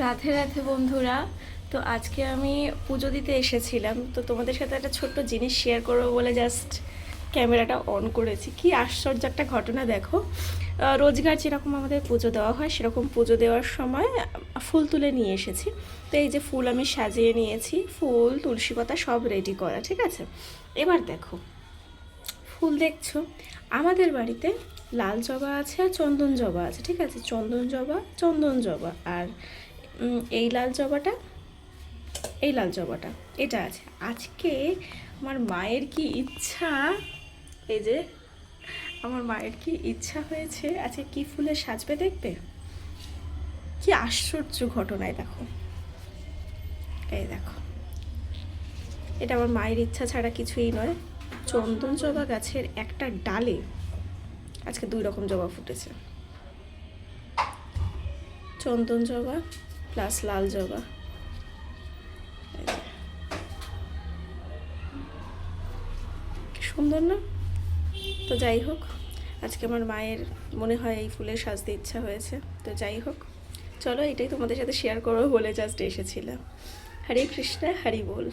রাধে রাধে বন্ধুরা। তো আজকে আমি পুজো দিতে এসেছিলাম, তো তোমাদের সাথে একটা ছোট্ট জিনিস শেয়ার করবো বলে জাস্ট ক্যামেরাটা অন করেছি। কি আশ্চর্য একটা ঘটনা দেখো। রোজগার যেরকম আমাদের পুজো দেওয়া হয় সেরকম পুজো দেওয়ার সময় ফুল তুলে নিয়ে এসেছি। তো এই যে ফুল আমি সাজিয়ে নিয়েছি, ফুল তুলসী পাতা সব রেডি করা, ঠিক আছে। এবার দেখো, ফুল দেখছো, আমাদের বাড়িতে লাল জবা আছে আর চন্দন জবা আছে, ঠিক আছে। চন্দন জবা আর এই লাল জবাটা, এই লাল জবাটা এটা আছে। আজকে আমার মায়ের কি ইচ্ছা, এই যে আমার মায়ের কি ইচ্ছা হয়েছে আজকে কি ফুলে সাজবে দেখবে। কি আশ্চর্য ঘটনায় দেখো, এই দেখো, এটা আমার মায়ের ইচ্ছা ছাড়া কিছুই নয়। চন্দন জবা গাছের একটা ডালে আজকে 2 রকম জবা ফুটেছে। চন্দন জবা প্লাস লাল জবা, কি সুন্দর না। তো যাই হোক, আজকে আমার মায়ের মনে হয় এই ফুলের সাজতে ইচ্ছা হয়েছে। তো যাই হোক, চলো এটাই তোমাদের সাথে শেয়ার করবো বলে জাস্ট এসেছিলাম। হরে কৃষ্ণ হরি বল।